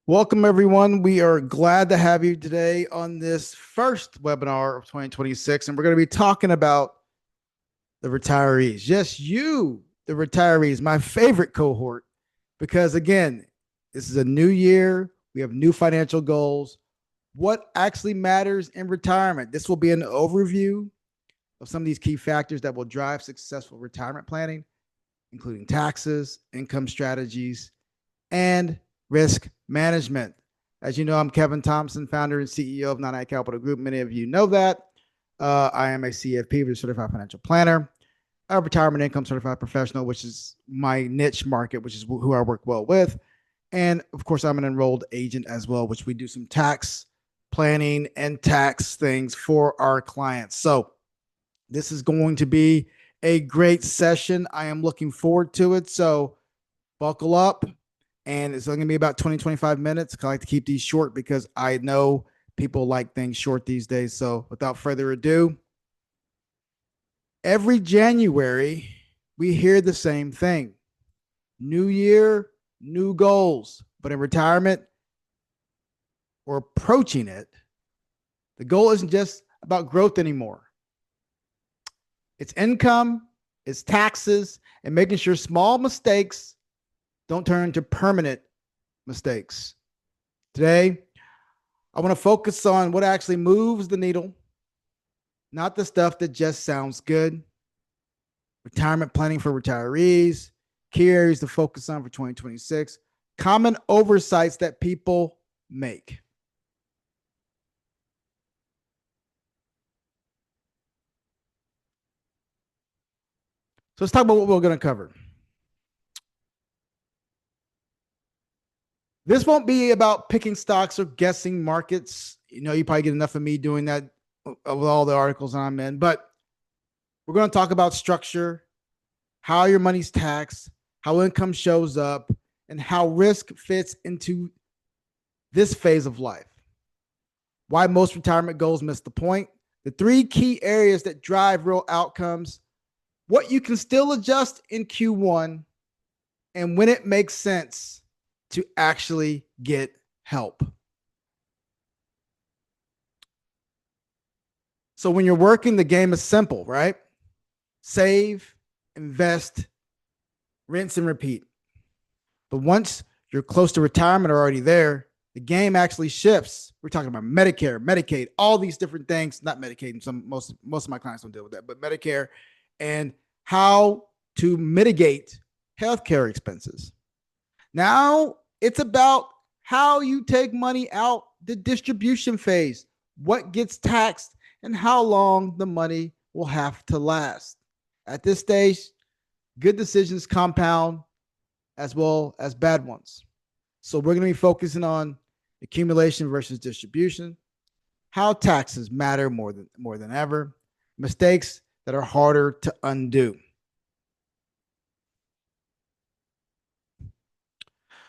Welcome, everyone. We are glad to have you today on this first webinar of 2026. And we're going to be talking about the retirees. Yes, you, the retirees, my favorite cohort, because again, this is a new year. We have new financial goals. What actually matters in retirement? This will be an overview of some of these key factors that will drive successful retirement planning, including taxes, income strategies, and risk management. As you know, I'm Kevin Thompson, founder and CEO of 99 Capital Group. Many of you know that. I am a CFP, certified financial planner, a retirement income certified professional, which is my niche market, which is who I work well with. And of course, I'm an enrolled agent as well, which we do some tax planning and tax things for our clients. So this is going to be a great session. I am looking forward to it. So buckle up. And it's only going to be about 20, 25 minutes. I like to keep these short because I know people like things short these days. So without further ado, every January, we hear the same thing. New year, new goals. But in retirement, or approaching it, the goal isn't just about growth anymore. It's income, it's taxes, and making sure small mistakes don't turn into permanent mistakes. Today, I want to focus on what actually moves the needle, not the stuff that just sounds good. Retirement planning for retirees, key areas to focus on for 2026, common oversights that people make. So let's talk about what we're going to cover. This won't be about picking stocks or guessing markets. You know, you probably get enough of me doing that with all the articles I'm in. But we're going to talk about structure, how your money's taxed, how income shows up, and how risk fits into this phase of life. Why most retirement goals miss the point. The three key areas that drive real outcomes, what you can still adjust in Q1, and when it makes sense to actually get help. So when you're working, the game is simple, right? Save, invest, rinse and repeat. But once you're close to retirement or already there, the game actually shifts. We're talking about Medicare, Medicaid, all these different things, not Medicaid, most of my clients don't deal with that, but Medicare, and how to mitigate healthcare expenses. Now it's about how you take money out, the distribution phase, what gets taxed, and how long the money will have to last. At this stage, good decisions compound as well as bad ones. So we're going to be focusing on accumulation versus distribution, how taxes matter more than ever, mistakes that are harder to undo.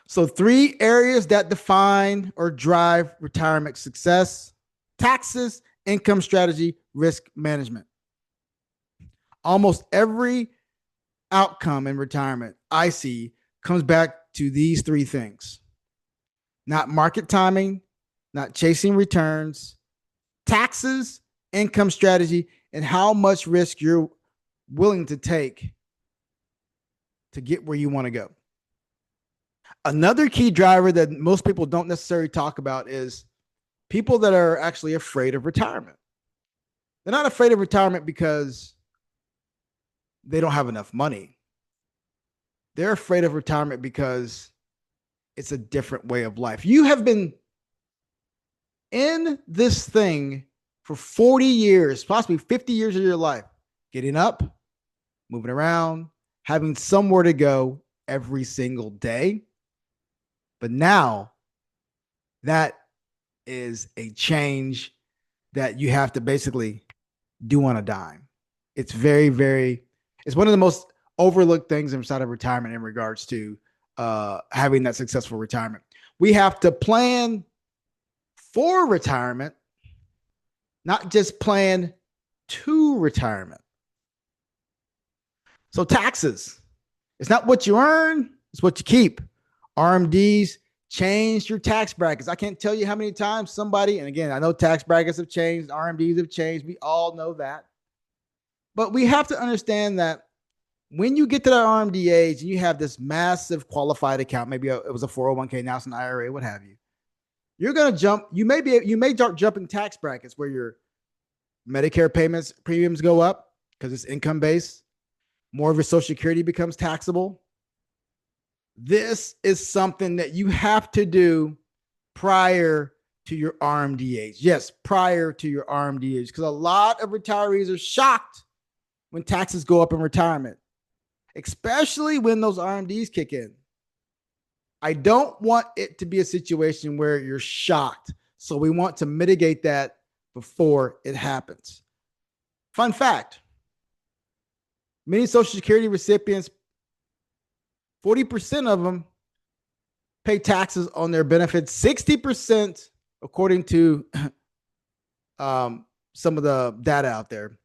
So 3 areas that define or drive retirement success: taxes, income strategy, risk management. Almost every outcome in retirement I see comes back to these 3 things. Not market timing, not chasing returns, taxes, income strategy, and how much risk you're willing to take to get where you want to go. Another key driver that most people don't necessarily talk about is people that are actually afraid of retirement. They're not afraid of retirement because they don't have enough money. They're afraid of retirement because it's a different way of life. You have been in this thing for 40 years, possibly 50 years of your life, getting up, moving around, having somewhere to go every single day. But now that is a change that you have to basically do on a dime. It's it's one of the most overlooked things inside of retirement in regards to having that successful retirement. We have to plan for retirement, not just plan to retirement. So taxes, it's not what you earn, it's what you keep. RMDs Change your tax brackets. I can't tell you how many times somebody, and again, I know tax brackets have changed, RMDs have changed. We all know that. But we have to understand that when you get to that RMD age and you have this massive qualified account, maybe it was a 401k, now it's an IRA, what have you, you're going to jump. You may start jumping tax brackets where your Medicare payments premiums go up because it's income based. More of your Social Security becomes taxable. This is something that you have to do prior to your RMD age. Yes, prior to your RMD age, because a lot of retirees are shocked when taxes go up in retirement, especially when those RMDs kick in. I don't want it to be a situation where you're shocked. So we want to mitigate that before it happens. Fun fact, many Social Security recipients, 40% of them pay taxes on their benefits. 60%, according to some of the data out there,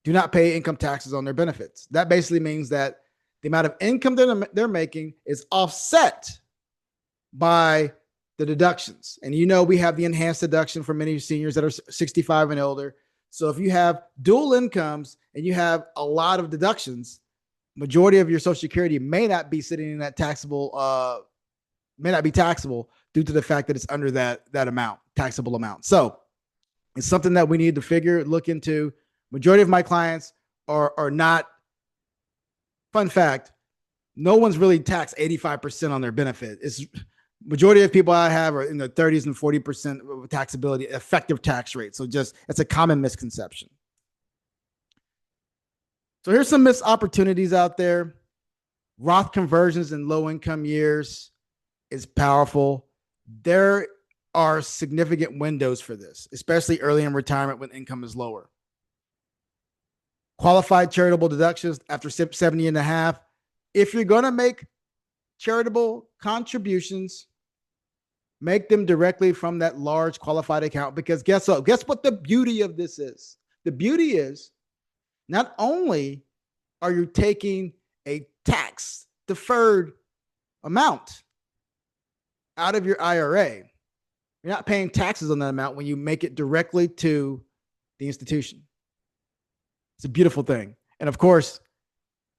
do not pay income taxes on their benefits. That basically means that the amount of income that they're making is offset by the deductions. And we have the enhanced deduction for many seniors that are 65 and older. So if you have dual incomes and you have a lot of deductions, majority of your Social Security may not be sitting in that taxable, may not be taxable due to the fact that it's under that amount, taxable amount. So it's something that we need to look into. Majority of my clients are not. Fun fact, no one's really taxed 85% on their benefit. It's majority of people I have are in the 30s and 40% taxability, effective tax rate. So it's a common misconception. So here's some missed opportunities out there. Roth conversions in low income years is powerful. There are significant windows for this, especially early in retirement when income is lower. Qualified charitable deductions after 70 and a half. If you're going to make charitable contributions, make them directly from that large qualified account, because guess what? Guess what the beauty of this is? The beauty is not only are you taking a tax deferred amount out of your IRA, you're not paying taxes on that amount when you make it directly to the institution. It's a beautiful thing. And of course,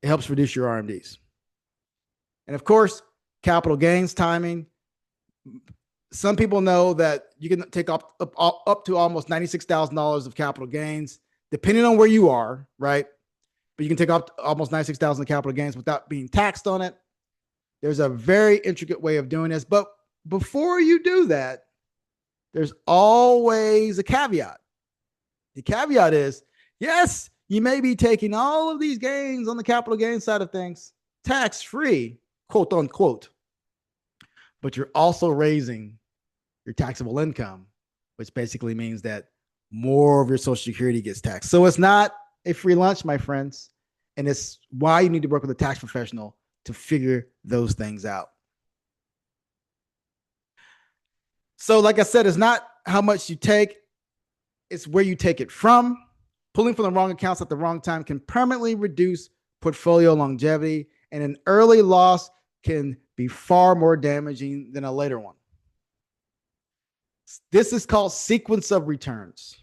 it helps reduce your RMDs. And of course, capital gains timing. Some people know that you can take up to almost $96,000 of capital gains, depending on where you are, right? But you can take up to almost $96,000 of capital gains without being taxed on it. There's a very intricate way of doing this. But before you do that, there's always a caveat. The caveat is, yes, you may be taking all of these gains on the capital gains side of things tax-free, quote unquote, but you're also raising your taxable income, which basically means that more of your Social Security gets taxed. So it's not a free lunch, my friends. And it's why you need to work with a tax professional to figure those things out. So like I said, it's not how much you take, it's where you take it from. Pulling from the wrong accounts at the wrong time can permanently reduce portfolio longevity, and an early loss can be far more damaging than a later one. This is called sequence of returns.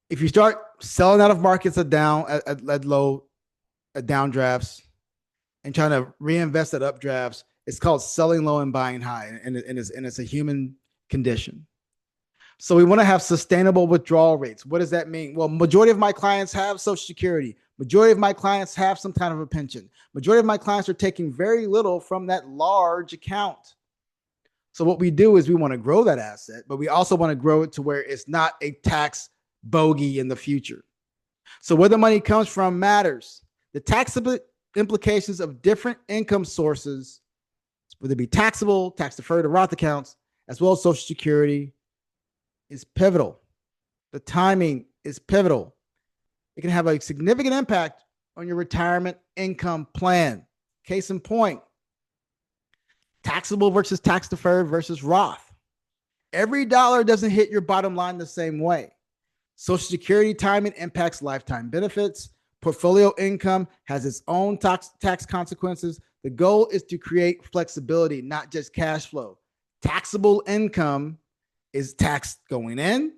If you start selling out of markets at downdrafts and trying to reinvest at updrafts, it's called selling low and buying high, and it's a human condition. So we want to have sustainable withdrawal rates. What does that mean? Well, majority of my clients have Social Security. Majority of my clients have some kind of a pension. Majority of my clients are taking very little from that large account. So what we do is we want to grow that asset, but we also want to grow it to where it's not a tax bogey in the future. So where the money comes from matters. The tax implications of different income sources, whether it be taxable, tax deferred, or Roth accounts, as well as Social Security, is pivotal. The timing is pivotal. It can have a significant impact on your retirement income plan. Case in point, taxable versus tax deferred versus Roth. Every dollar doesn't hit your bottom line the same way. Social Security timing impacts lifetime benefits. Portfolio income has its own tax consequences. The goal is to create flexibility, not just cash flow. Taxable income is taxed going in,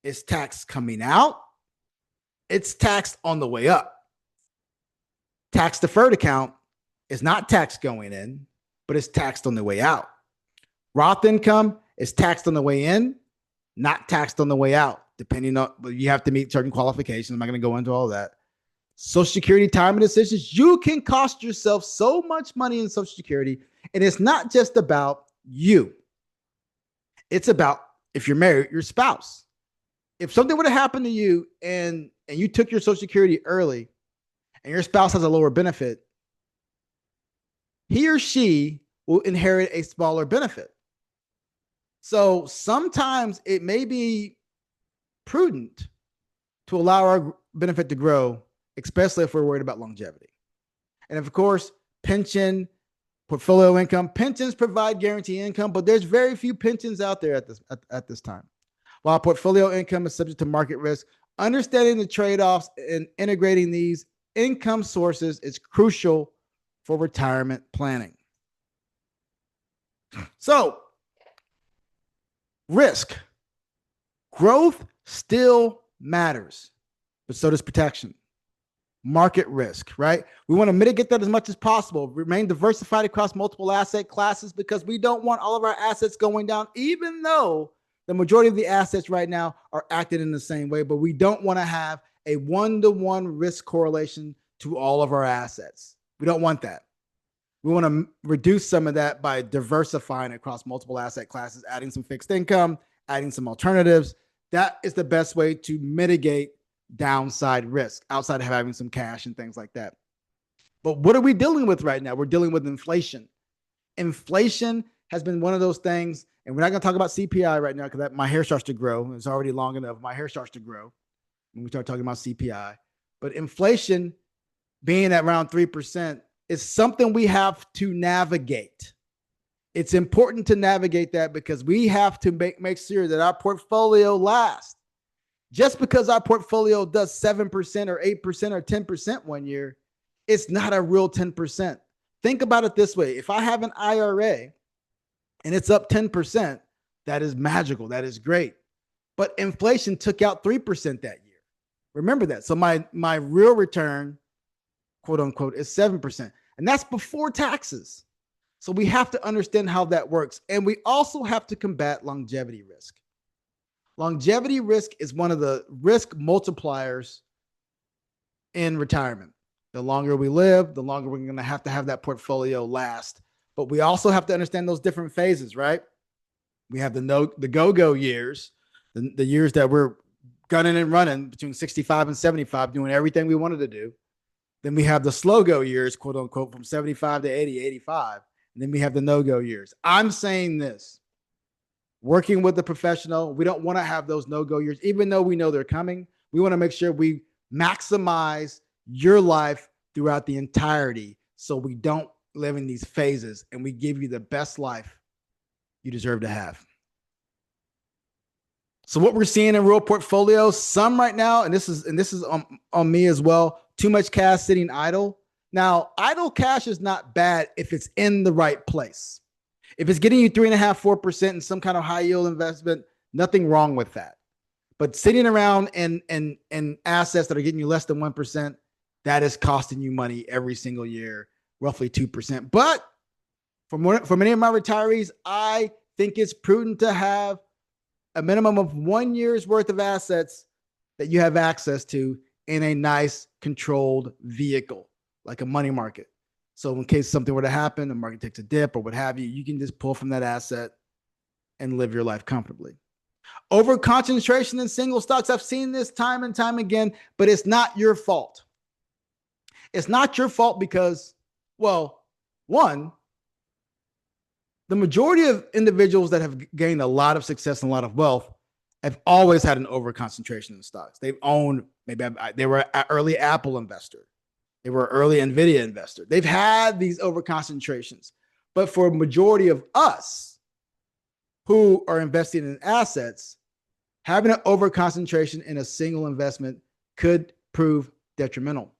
it's taxed coming out, it's taxed on the way up. Tax deferred account is not taxed going in, but it's taxed on the way out. Roth income is taxed on the way in, not taxed on the way out, depending on, you have to meet certain qualifications. I'm not going to go into all that. Social Security time and decisions, you can cost yourself so much money in Social Security. And it's not just about you. It's about, if you're married, your spouse. If something would have happened to you and you took your Social Security early and your spouse has a lower benefit, he or she will inherit a smaller benefit. So sometimes it may be prudent to allow our benefit to grow, especially if we're worried about longevity. And of course, pension, portfolio income. Pensions provide guaranteed income, but there's very few pensions out there at this time. While portfolio income is subject to market risk, understanding the trade-offs and integrating these income sources is crucial for retirement planning. So, risk. Growth still matters, but so does protection. Market risk, right? We want to mitigate that as much as possible. Remain diversified across multiple asset classes because we don't want all of our assets going down, even though the majority of the assets right now are acting in the same way, but we don't want to have a one-to-one risk correlation to all of our assets. We don't want that. We want to reduce some of that by diversifying across multiple asset classes, adding some fixed income, adding some alternatives. That is the best way to mitigate downside risk outside of having some cash and things like that. But what are we dealing with right now? We're dealing with inflation. Inflation has been one of those things, and we're not going to talk about CPI right now because my hair starts to grow. It's already long enough. My hair starts to grow when we start talking about CPI. But inflation being at around 3% is something we have to navigate. It's important to navigate that because we have to make sure that our portfolio lasts. Just because our portfolio does 7% or 8% or 10% one year, it's not a real 10%. Think about it this way. If I have an IRA and it's up 10%, that is magical. That is great. But inflation took out 3% that year. Remember that. So my real return, quote unquote, is 7%. And that's before taxes. So we have to understand how that works. And we also have to combat longevity risk. Longevity risk is one of the risk multipliers in retirement. The longer we live, the longer we're going to have that portfolio last. But we also have to understand those different phases, right? We have the go-go years, the years that we're gunning and running between 65 and 75, doing everything we wanted to do. Then we have the slow-go years, quote unquote, from 75 to 80, 85. And then we have the no-go years. I'm saying this. Working with a professional, we don't want to have those no-go years, even though we know they're coming. We want to make sure we maximize your life throughout the entirety so we don't live in these phases and we give you the best life you deserve to have. So what we're seeing in real portfolios, some right now, and this is on me as well, too much cash sitting idle. Now, idle cash is not bad if it's in the right place. If it's getting you 3.5%, 4% in some kind of high yield investment, nothing wrong with that. But sitting around in assets that are getting you less than 1%, that is costing you money every single year, roughly 2%. But for many of my retirees, I think it's prudent to have a minimum of 1 year's worth of assets that you have access to in a nice controlled vehicle, like a money market. So in case something were to happen, the market takes a dip or what have you, you can just pull from that asset and live your life comfortably. Over concentration in single stocks. I've seen this time and time again, but it's not your fault. It's not your fault because, well, one, the majority of individuals that have gained a lot of success and a lot of wealth have always had an over concentration in stocks. They've owned, maybe they were an early Apple investor. They were early NVIDIA investor. They've had these over concentrations. But for a majority of us who are investing in assets, having an over concentration in a single investment could prove detrimental.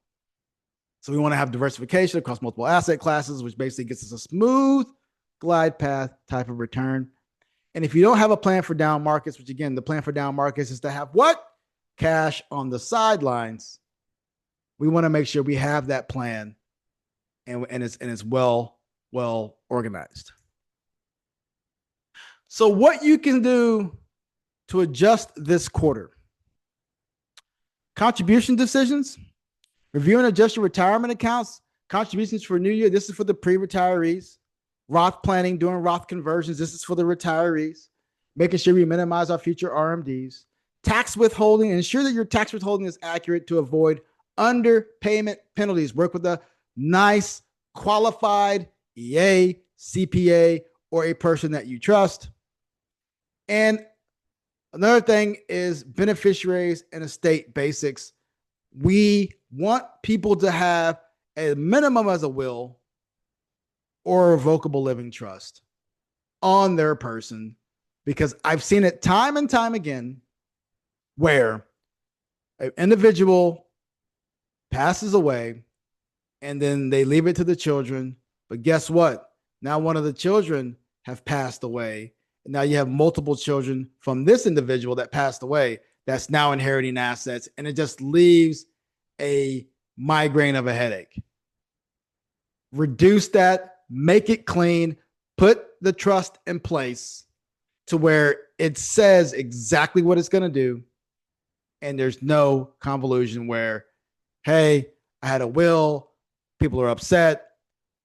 So we want to have diversification across multiple asset classes, which basically gets us a smooth glide path type of return. And if you don't have a plan for down markets, which again, the plan for down markets is to have what? Cash on the sidelines. We want to make sure we have that plan and it's well organized. So what you can do to adjust this quarter: contribution decisions, review and adjust your retirement accounts, contributions for new year. This is for the pre-retirees. Roth planning, doing Roth conversions. This is for the retirees. Making sure we minimize our future RMDs. Tax withholding, ensure that your tax withholding is accurate to avoid underpayment penalties. Work with a nice, qualified EA, CPA, or a person that you trust. And another thing is beneficiaries and estate basics. We want people to have a minimum as a will or a revocable living trust on their person, because I've seen it time and time again where an individual passes away and then they leave it to the children. But guess what? Now one of the children have passed away. And now you have multiple children from this individual that passed away that's now inheriting assets. And it just leaves a migraine of a headache. Reduce that, make it clean, put the trust in place to where it says exactly what it's going to do. And there's no convolution where, hey, I had a will, people are upset,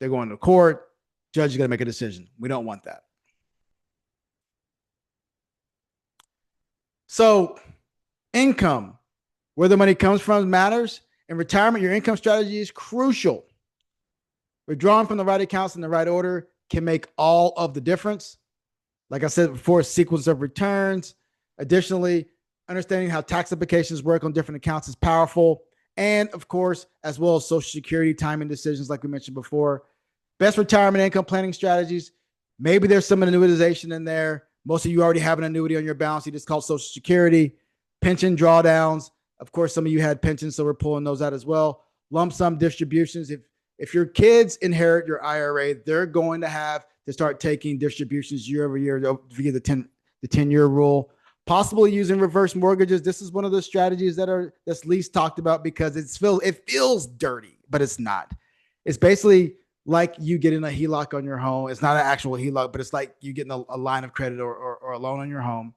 they're going to court, judge is going to make a decision. We don't want that. So income, where the money comes from matters. In retirement, your income strategy is crucial. Withdrawing from the right accounts in the right order can make all of the difference. Like I said before, sequence of returns. Additionally, understanding how tax applications work on different accounts is powerful. And of course, as well as Social Security timing decisions, like we mentioned before. Best retirement income planning strategies. Maybe there's some annuitization in there. Most of you already have an annuity on your balance sheet. It's called Social Security. Pension drawdowns. Of course, some of you had pensions, so we're pulling those out as well. Lump sum distributions. If your kids inherit your IRA, they're going to have to start taking distributions year over year via the 10-year rule. Possibly using reverse mortgages. This is one of the strategies that's least talked about because it feels dirty, but it's not. It's basically like you getting a HELOC on your home. It's not an actual HELOC, but it's like you getting a line of credit or a loan on your home.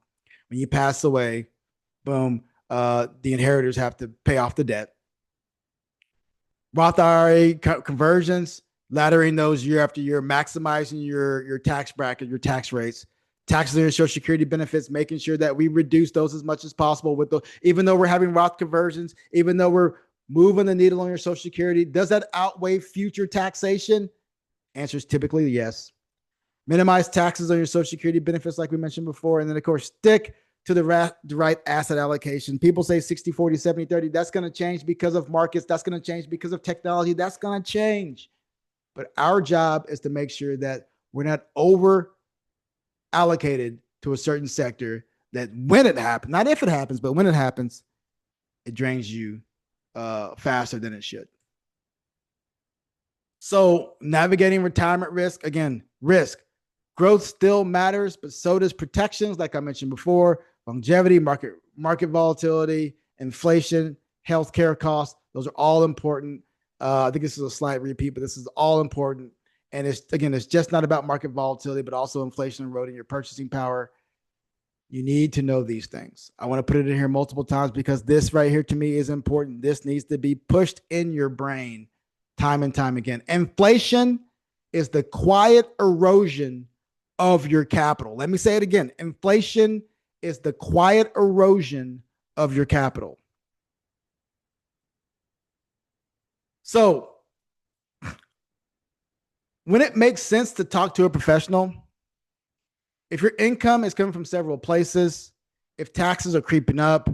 When you pass away, boom, the inheritors have to pay off the debt. Roth IRA conversions, laddering those year after year, maximizing your tax bracket, your tax rates. Taxes on your Social Security benefits, making sure that we reduce those as much as possible even though we're having Roth conversions, even though we're moving the needle on your Social Security. Does that outweigh future taxation? Answer is typically yes. Minimize taxes on your Social Security benefits, like we mentioned before. And then, of course, stick to the right asset allocation. People say 60, 40, 70, 30. That's going to change because of markets. That's going to change because of technology. That's going to change. But our job is to make sure that we're not over allocated to a certain sector that when it happens, not if it happens, but when it happens, it drains you faster than it should. So navigating retirement risk, again, risk. Growth still matters, but so does protections, like I mentioned before, longevity, market volatility, inflation, healthcare costs. Those are all important. I think this is a slight repeat, but this is all important. And it's just not about market volatility, but also inflation eroding your purchasing power. You need to know these things. I want to put it in here multiple times because this right here to me is important. This needs to be pushed in your brain time and time again. Inflation is the quiet erosion of your capital. Let me say it again. Inflation is the quiet erosion of your capital. So, when it makes sense to talk to a professional, if your income is coming from several places, if taxes are creeping up,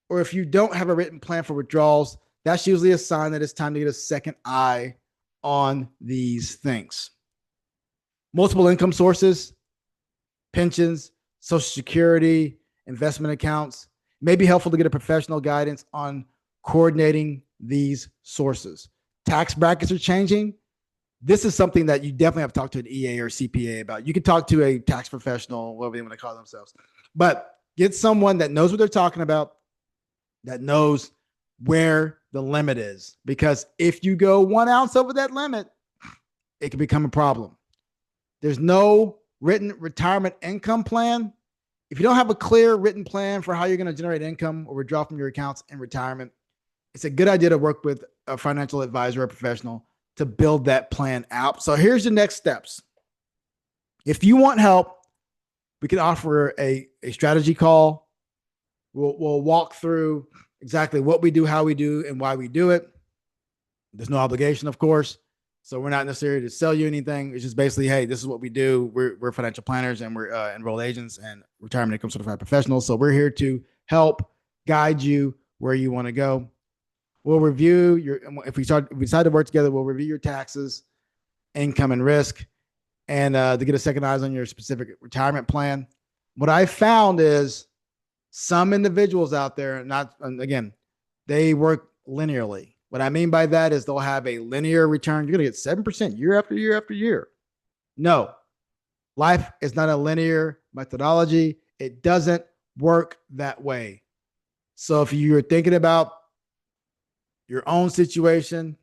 or if you don't have a written plan for withdrawals, that's usually a sign that it's time to get a second eye on these things. Multiple income sources, pensions, Social Security, investment accounts. It may be helpful to get a professional guidance on coordinating these sources. tax brackets are changing, this is something that you definitely have to talk to an EA or CPA about. You can talk to a tax professional, whatever they want to call themselves, but get someone that knows what they're talking about, that knows where the limit is. Because if you go 1 ounce over that limit, it can become a problem. There's no written retirement income plan. If you don't have a clear written plan for how you're going to generate income or withdraw from your accounts in retirement, it's a good idea to work with a financial advisor or professional to build that plan out. So here's the next steps. If you want help, we can offer a strategy call. We'll walk through exactly what we do, how we do, and why we do it. There's no obligation, of course. So we're not necessarily to sell you anything. It's just basically, hey, this is what we do. We're financial planners and we're enrolled agents and retirement income certified professionals. So we're here to help guide you where you want to go. We'll review your, if we decide to work together, we'll review your taxes, income, and risk, and to get a second eyes on your specific retirement plan. What I found is some individuals out there, again, they work linearly. What I mean by that is they'll have a linear return. You're going to get 7% year after year after year. No, life is not a linear methodology. It doesn't work that way. So if you're thinking about your own situation,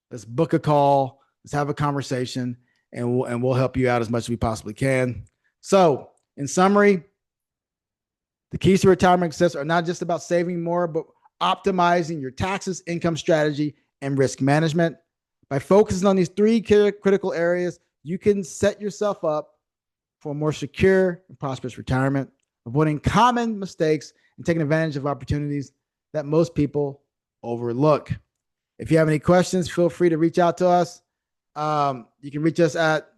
let's book a call, let's have a conversation, and we'll help you out as much as we possibly can. So in summary, the keys to retirement success are not just about saving more, but optimizing your taxes, income strategy, and risk management. By focusing on these 3 critical areas, you can set yourself up for a more secure and prosperous retirement, avoiding common mistakes and taking advantage of opportunities that most people overlook. If you have any questions, feel free to reach out to us. You can reach us at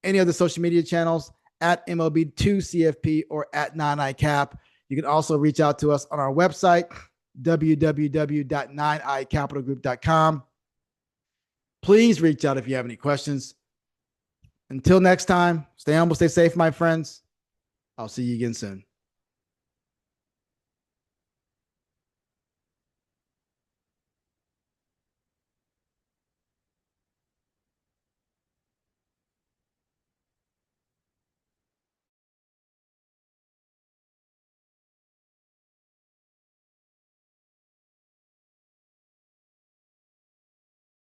any of the social media channels at MLB2CFP or at 9iCap. You can also reach out to us on our website, www.9icapitalgroup.com. Please reach out if you have any questions. Until next time, stay humble, stay safe, my friends. I'll see you again soon.